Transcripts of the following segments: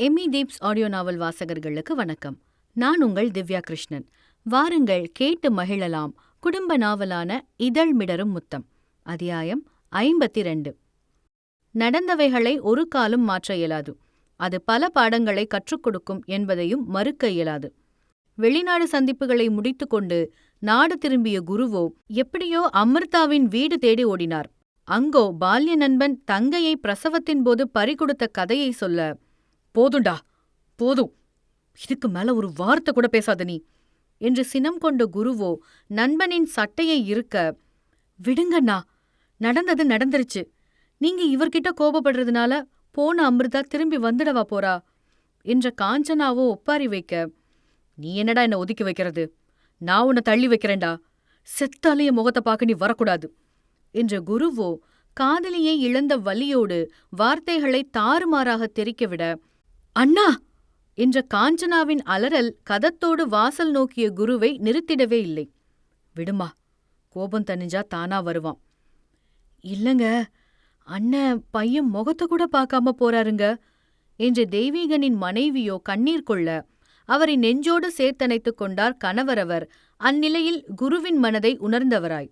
Emmy தீப்ஸ் audio நாவல் வாசகர்களுக்கு வணக்கம். நான் உங்கள் திவ்யா கிருஷ்ணன். வாருங்கள் கேட்டு மகிழலாம் குடும்ப நாவலான இதழ் மிடறும் முத்தம். அத்தியாயம் 52. நடந்தவைகளை ஒரு காலும் மாற்ற இயலாது. அது பல பாடங்களை கற்றுக் கொடுக்கும் என்பதையும் மறுக்க இயலாது. வெளிநாடு சந்திப்புகளை முடித்துக்கொண்டு நாடு திரும்பிய குருவோ எப்படியோ அமிர்தாவின் வீடு தேடி ஓடினார். அங்கோ பால்ய நண்பன் தங்கையை பிரசவத்தின் போது பறிகொடுத்த கதையை சொல்ல, "போதுண்டா, போதும், இதுக்கு மேல ஒரு வார்த்தை கூட பேசாத நீ" என்று சினம் கொண்ட குருவோ நண்பனின் சட்டையை இறுக்க, "விடுங்கண்ணா, நடந்தது நடந்துருச்சு. நீங்க இவர்கிட்ட கோபப்படுறதுனால போன அமிர்தா திரும்பி வந்துடவா போறா" என்ற காஞ்சனாவோ ஒப்பாரி வைக்க, "நீ என்னடா என்ன ஒதுக்கி வைக்கிறது? நான் உன்னை தள்ளி வைக்கிறேன்டா. செத்தாலேயே முகத்தை பார்க்க நீ வரக்கூடாது" என்ற குருவோ காதலியை இழந்த வலியோடு வார்த்தைகளை தாறுமாறாக தெரிக்கவிட, "அண்ணா" என்ற காஞ்சனாவின் அலறல் கதத்தோடு வாசல் நோக்கிய குருவை நிறுத்திடவே இல்லை. "விடுமா, கோபம் தணிஞ்சா தானா வருவான்." "இல்லங்க, அண்ணன் பையன் முகத்தை கூட பார்க்காம போறாருங்க" என்ற தெய்வீகனின் மனைவியோ கண்ணீர் கொள்ள, அவரை நெஞ்சோடு சேர்த்தணைத்துக் கொண்டார் கணவரவர். அந்நிலையில் குருவின் மனதை உணர்ந்தவராய்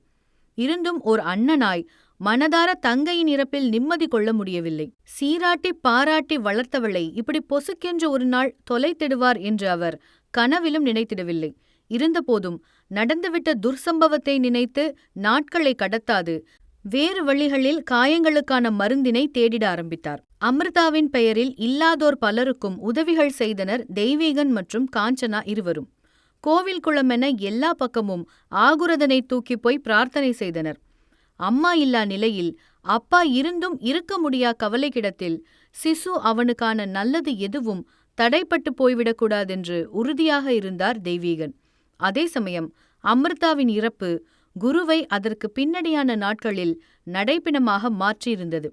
இருந்தும் ஓர் அண்ணனாய் மனதார தங்கையின் இறப்பில் நிம்மதி கொள்ள முடியவில்லை. சீராட்டி பாராட்டி வளர்த்தவளை இப்படி பொசுக்கென்று ஒரு நாள் தொலைத்திடுவார் என்று அவர் கனவிலும் நினைத்திடவில்லை. இருந்தபோதும் நடந்துவிட்ட துர்சம்பவத்தை நினைத்து நாட்களை கடத்தாது வேறு வழிகளில் காயங்களுக்கான மருந்தினை தேடிட ஆரம்பித்தார். அமிர்தாவின் பெயரில் இல்லாதோர் பலருக்கும் உதவிகள் செய்தனர் தெய்வீகன் மற்றும் காஞ்சனா இருவரும். கோவில் குளமென எல்லா பக்கமும் ஆகுரதனை தூக்கி போய் பிரார்த்தனை செய்தனர். அம்மா இல்லா நிலையில் அப்பா இருந்தும் இருக்க முடியா கவலை கிடத்தில் சிசு அவனுக்கான நல்லது எதுவும் தடைப்பட்டு போய்விடக்கூடாதென்று உறுதியாக இருந்தார் தெய்வீகன். அதே சமயம் அமிர்தாவின் இறப்பு குருவை அதற்கு பின்னடியான நாட்களில் நடைப்பிணமாக மாற்றியிருந்தது.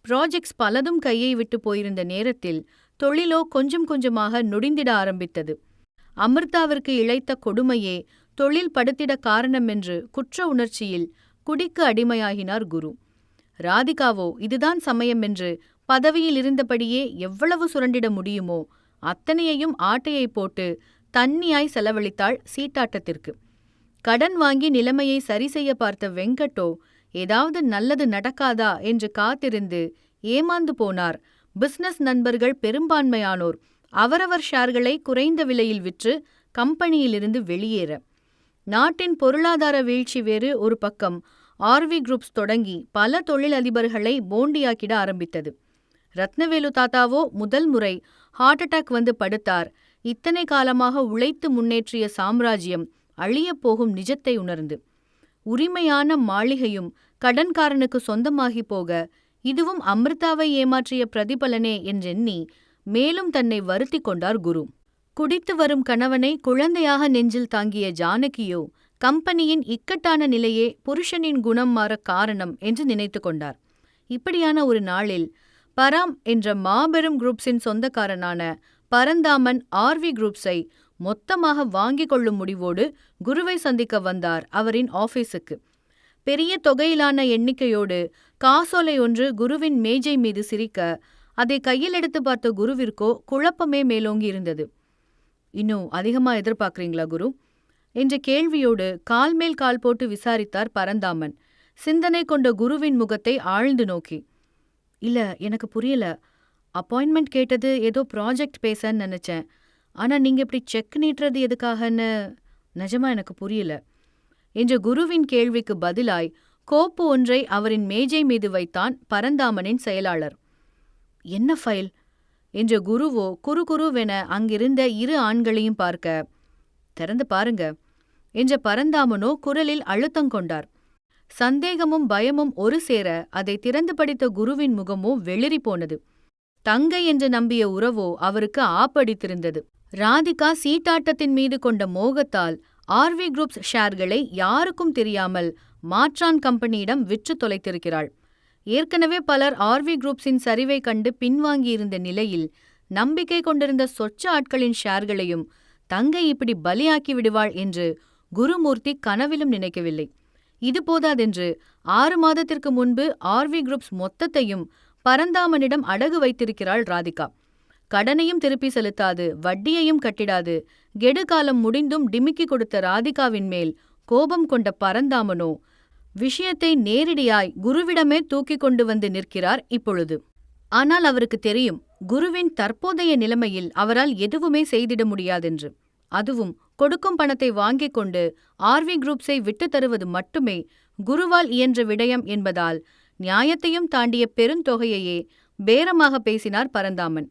ப்ராஜெக்ட்ஸ் பலதும் கையை விட்டு போயிருந்த நேரத்தில் தொழிலோ கொஞ்சம் கொஞ்சமாக நொடிந்திட ஆரம்பித்தது. அமிர்தாவிற்கு இழைத்த கொடுமையே தொழில் படுத்திட காரணமென்று குற்ற உணர்ச்சியில் குடிக்கு அடிமையாகினார் குரு. ராதிகாவோ இதுதான் சமயமென்று பதவியில் இருந்தபடியே எவ்வளவு சுரண்டிட முடியுமோ அத்தனையையும் ஆட்டையை போட்டு தண்ணியாய் செலவழித்தாள் சீட்டாட்டத்திற்கு. கடன் வாங்கி நிலைமையை சரி செய்ய பார்த்த வெங்கட்டோ ஏதாவது நல்லது நடக்காதா என்று காத்திருந்து ஏமாந்து போனார். பிசினஸ் நண்பர்கள் பெரும்பான்மையானோர் அவரவர் ஷேர்களை குறைந்த விலையில் விற்று கம்பெனியிலிருந்து வெளியேற, நாட்டின் பொருளாதார வீழ்ச்சி வேறு ஒரு பக்கம் ஆர்வி குரூப்ஸ் தொடங்கி பல தொழிலதிபர்களை போண்டியாக்கிட ஆரம்பித்தது. ரத்னவேலு தாத்தாவோ முதல் முறை ஹார்ட் அட்டாக் வந்து படுத்தார். இத்தனை காலமாக உழைத்து முன்னேற்றிய சாம்ராஜ்யம் அழியப்போகும் நிஜத்தை உணர்ந்து. உரிமையான மாளிகையும் கடன்காரனுக்கு சொந்தமாகி போக இதுவும் அமிர்தாவை ஏமாற்றிய பிரதிபலனே என்றெண்ணி மேலும் தன்னை வருத்தி கொண்டார் குரு. குடித்து வரும் கணவனை குழந்தையாக நெஞ்சில் தாங்கிய ஜானகியோ கம்பெனியின் இக்கட்டான நிலையே புருஷனின் குணம் மாற காரணம் என்று நினைத்து கொண்டார். இப்படியான ஒரு நாளில் பராம் என்ற மாபெரும் குரூப்ஸின் சொந்தக்காரனான பரந்தாமன் ஆர்வி குரூப்ஸை மொத்தமாக வாங்கிக் கொள்ளும் முடிவோடு குருவை சந்திக்க வந்தார் அவரின் ஆபீஸுக்கு. பெரிய தொகையிலான எண்ணிக்கையோடு காசோலை ஒன்று குருவின் மேஜை மீது சிரிக்க, அதை கையில் எடுத்து பார்த்த குருவிற்கோ குழப்பமே மேலோங்கி இருந்தது. "இன்னும் அதிகமா எதிர்பார்க்குறீங்களா குரு?" என்ற கேள்வியோடு கால் மேல் கால் போட்டு விசாரித்தார் பரந்தாமன், சிந்தனை கொண்ட குருவின் முகத்தை ஆழ்ந்து நோக்கி. "இல்ல, எனக்கு புரியல. அப்பாயின்மெண்ட் கேட்டது ஏதோ ப்ராஜெக்ட் பேசன்னு நினைச்சேன். ஆனா நீங்க இப்படி செக் நீட்டுறது எதுக்காகன்னு நிஜமா எனக்கு புரியல" என்ற குருவின் கேள்விக்கு பதிலாய் கோப்பு ஒன்றை அவரின் மேஜை மீது வைத்தான் பரந்தாமனின் செயலாளர். "என்ன ஃபைல்?" என்ற குருவோ குறுகுருவென அங்கிருந்த இரு ஆண்களையும் பார்க்க, "திறந்து பாருங்க" என்ற பரந்தாமனோ குரலில் அழுத்தங்கொண்டார். சந்தேகமும் பயமும் ஒரு சேர அதை திறந்து படித்த குருவின் முகமோ வெளிரி போனது. தங்கை என்று நம்பிய உறவோ அவருக்கு ஆப்படித்திருந்தது. ராதிகா சீட்டாட்டத்தின் மீது கொண்ட மோகத்தால் ஆர்வி குரூப்ஸ் ஷேர்களை யாருக்கும் தெரியாமல் மாற்றான் கம்பெனியிடம் விற்று தொலைத்திருக்கிறாள். ஏற்கனவே பலர் ஆர்வி குரூப்ஸின் சரிவை கண்டு பின்வாங்கியிருந்த நிலையில் நம்பிக்கை கொண்டிருந்த சொச்ச ஆட்களின் ஷேர்களையும் தங்கை இப்படி பலியாக்கி விடுவாள் என்று குருமூர்த்தி கனவிலும் நினைக்கவில்லை. இது போதாதென்று 6 மாதத்திற்கு முன்பு ஆர்வி குரூப்ஸ் மொத்தத்தையும் பரந்தாமனிடம் அடகு வைத்திருக்கிறாள் ராதிகா. கடனையும் திருப்பி செலுத்தாது, வட்டியையும் கட்டிடாது. கெடுகாலம் முடிந்தும் டிமிக்கி கொடுத்த ராதிகாவின் மேல் கோபம் கொண்ட பரந்தாமனோ விஷயத்தை நேரடியாய் குருவிடமே தூக்கி கொண்டு வந்து நிற்கிறார் இப்பொழுது. ஆனால் அவருக்கு தெரியும், குருவின் தற்போதைய நிலைமையில் அவரால் எதுவுமே செய்திட முடியாதென்று. அதுவும் கொடுக்கும் பணத்தை வாங்கிக் கொண்டு ஆர்வி குரூப்ஸை விட்டு தருவது மட்டுமே குருவால் இயன்ற விடயம் என்பதால் நியாயத்தையும் தாண்டிய பெருந்தொகையையே பேரமாக பேசினார் பரந்தாமன்.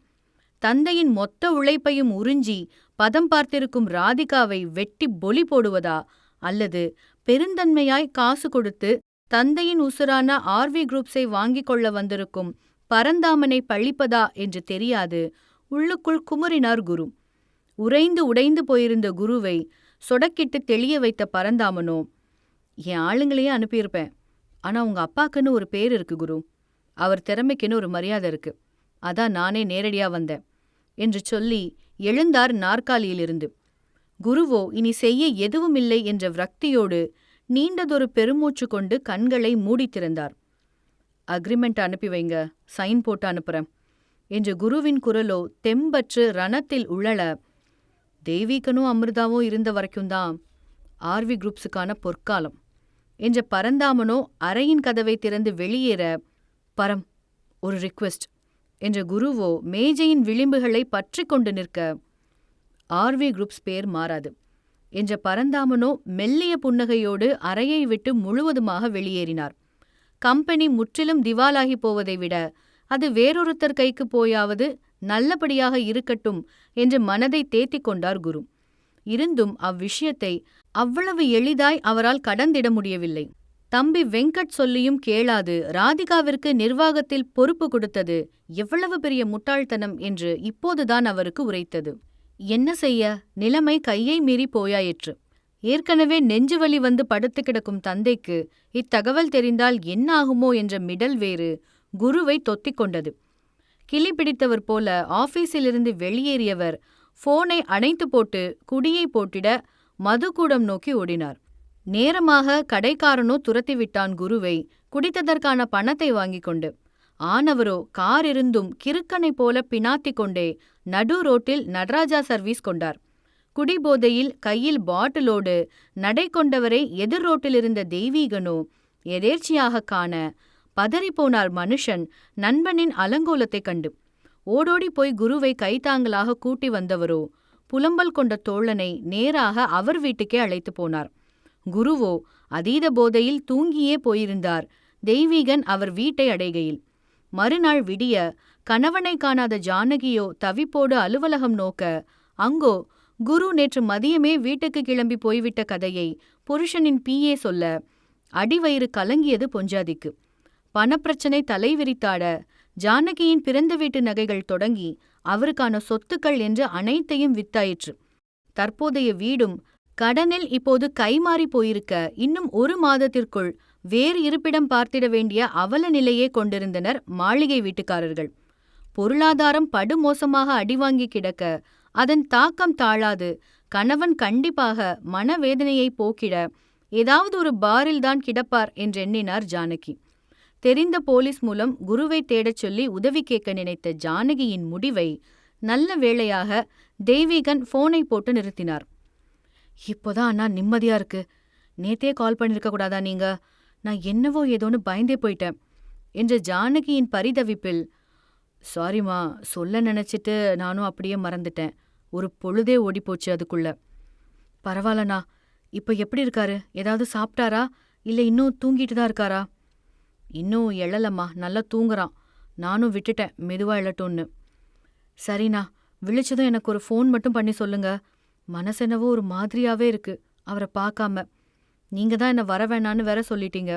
தந்தையின் மொத்த உழைப்பையும் உறிஞ்சி பதம் பார்த்திருக்கும் ராதிகாவை வெட்டி பொலி போடுவதா, அல்லது பெருந்தன்மையாய் காசு கொடுத்து தந்தையின் உசுரான ஆர்வி குரூப்ஸை வாங்கிக் கொள்ள வந்திருக்கும் பரந்தாமனை பழிப்பதா என்று தெரியாது உள்ளுக்குள் குமுறினார் குரு. உறைந்து உடைந்து போயிருந்த குருவை சொடக்கிட்டு தெளிய வைத்த பரந்தாமனோ, என் ஆளுங்களையே அனுப்பியிருப்பேன், ஆனா உங்க அப்பாக்குன்னு ஒரு பேர் இருக்கு குரு, அவர் திறமைக்குன்னு ஒரு மரியாதை இருக்கு, அதான் நானே நேரடியா வந்தேன் என்று சொல்லி எழுந்தார் நாற்காலியிலிருந்து. குருவோ இனி செய்ய எதுவுமில்லை என்ற விரக்தியோடு நீண்டதொரு பெருமூச்சு கொண்டு கண்களை மூடி திறந்தார். அக்ரிமெண்ட் அனுப்பி வைங்க, சைன் போட்டு அனுப்புறேன் என்ற குருவின் குரலோ தெம்பற்று ரணத்தில் உழல, தெய்வீகனும் அமிர்தாவும் இருந்த வரைக்கும்தான் ஆர்வி குரூப்ஸுக்கான பொற்காலம் என்ற பரந்தாமனோ அறையின் கதவை திறந்து வெளியேற, பரம் ஒரு ரிக்வெஸ்ட் என்ற குருவோ மேஜையின் விளிம்புகளை பற்றி கொண்டு நிற்க, ஆர்வி குரூப்ஸ் பேர் மாறாது என்ற பரந்தாமனோ மெல்லிய புன்னகையோடு அறையை விட்டு முழுவதுமாக வெளியேறினார். கம்பெனி முற்றிலும் திவாலாகி போவதை விட அது வேறொருத்தர் கைக்கு போயாவது நல்லபடியாக இருக்கட்டும் என்று மனதை தேத்திக் கொண்டார் குரு. இருந்தும் அவ்விஷயத்தை அவ்வளவு எளிதாய் அவரால் கடந்திட முடியவில்லை. தம்பி வெங்கட் சொல்லியும் கேளாது ராதிகாவிற்கு நிர்வாகத்தில் பொறுப்பு கொடுத்தது எவ்வளவு பெரிய முட்டாள்தனம் என்று இப்போதுதான் அவருக்கு உரைத்தது. என்ன செய்ய, நிலைமை கையை மீறி போயாயிற்று. ஏற்கனவே நெஞ்சுவலி வந்து படுத்து கிடக்கும் தந்தைக்கு இத்தகவல் தெரிந்தால் என்ன ஆகுமோ என்ற மிடல் வேறு குருவை தொத்திக் கொண்டது. கிளி பிடித்தவர் போல ஆபீஸிலிருந்து வெளியேறியவர் போனை அணைத்து போட்டு குடியை போட்டிட மதுக்கூடம் நோக்கி ஓடினார். நேரமாக கடைக்காரனோ துரத்திவிட்டான் குருவை குடித்ததற்கான பணத்தை வாங்கிக் கொண்டு. ஆனவரோ கார் இருந்தும் கிறுக்கனை போல பினாத்திக் கொண்டே நடு ரோட்டில் நடராஜா சர்வீஸ் கொண்டார். குடிபோதையில் கையில் பாட்டிலோடு நடை கொண்டவரை எதிர் ரோட்டிலிருந்த தெய்வீகனோ எதேர்ச்சியாக காண பதறிப்போனார் மனுஷன் நண்பனின் அலங்கோலத்தைக் கண்டு. ஓடோடி போய் குருவை கைத்தாங்கலாக கூட்டி வந்தவரோ புலம்பல் கொண்ட தோழனை நேராக அவர் வீட்டுக்கே அழைத்து போனார். குருவோ அதீத போதையில் தூங்கியே போயிருந்தார். தெய்வீகன் அவர் வீட்டை அடைகையில். மறுநாள் விடிய கணவனை காணாத ஜானகியோ தவிப்போடு அலுவலகம் நோக்க, அங்கோ குரு நேற்று மதியமே வீட்டுக்கு கிளம்பி போய்விட்ட கதையை புருஷனின் பிஏ சொல்ல அடிவயிறு கலங்கியது பொஞ்சாதிக்கு. பணப்பிரச்சனை தலைவிரித்தாட ஜானகியின் பிறந்த வீட்டு நகைகள் தொடங்கி அவருக்கான சொத்துக்கள் என்று அனைத்தையும் வித்தாயிற்று. தற்போதைய வீடும் கடனில் இப்போது கைமாறி போயிருக்க இன்னும் 1 மாதத்திற்குள் வேறு இருப்பிடம் பார்த்திட வேண்டிய அவல நிலையே கொண்டிருந்தனர் மாளிகை வீட்டுக்காரர்கள். பொருளாதாரம் படுமோசமாக அடிவாங்கி கிடக்க அதன் தாக்கம் தாழாது கணவன் கண்டிப்பாக மனவேதனையை போக்கிட ஏதாவது ஒரு பாரில்தான் கிடப்பார் என்றெண்ணினார் ஜானகி. தெரிந்த போலீஸ் மூலம் குருவை தேடச் சொல்லி உதவி கேட்க நினைத்த ஜானகியின் முடிவை நல்ல வேளையாக தெய்வீகன் போனை போட்டு நிறுத்தினார். இப்போதான் அண்ணா நிம்மதியா இருக்கு. நேத்தே கால் பண்ணிருக்க கூடாதா நீங்க? நான் என்னவோ ஏதோன்னு பயந்தே போயிட்டேன் என்ற ஜானகியின் பரிதவிப்பில், சாரிம்மா, சொல்ல நினைச்சிட்டு நானும் அப்படியே மறந்துட்டேன். ஒரு பொழுதே ஓடிப்போச்சு அதுக்குள்ள. பரவாயில்லண்ணா, இப்ப எப்படி இருக்காரு? ஏதாவது சாப்பிட்டாரா? இல்ல இன்னும் தூங்கிட்டு தான் இருக்காரா? இன்னும் எழலம்மா, நல்லா தூங்குறான். நானும் விட்டுட்டேன், மெதுவா எழட்டும்னு. சரிண்ணா, விழிச்சதும் எனக்கு ஒரு ஃபோன் மட்டும் பண்ணி சொல்லுங்க. மனசென்னவோ ஒரு மாதிரியாவே இருக்கு அவரை பார்க்காம. நீங்க தான் என்ன வர வேணான்னு வேற சொல்லிட்டீங்க.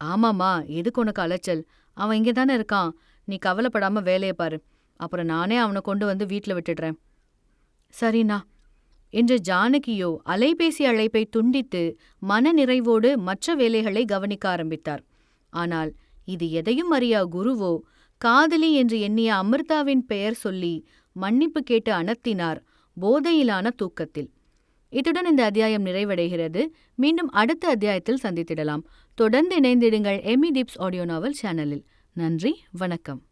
ஆமாம்மா, எதுக்கு உனக்கு அலைச்சல்? அவன் இங்கே தானே இருக்கான். நீ கவலைப்படாம வேலையை பாரு. அப்புறம் நானே அவனை கொண்டு வந்து வீட்டில் விட்டுடுறேன். சரிண்ணா என்ற ஜானகியோ அலைபேசி அழைப்பை துண்டித்து மன நிறைவோடு மற்ற வேலைகளை கவனிக்க ஆரம்பித்தார். ஆனால் இது எதையும் அறியா குருவோ காதலி என்று எண்ணிய அமிர்தாவின் பெயர் சொல்லி மன்னிப்பு கேட்டு அனத்தினார் போதையிலான தூக்கத்தில். இத்துடன் இந்த அத்தியாயம் நிறைவடைகிறது. மீண்டும் அடுத்த அத்தியாயத்தில் சந்தித்திடலாம். தொடர்ந்து இணைந்திடுங்கள் எமி டிப்ஸ் ஆடியோ நாவல் சேனலில். நன்றி, வணக்கம்.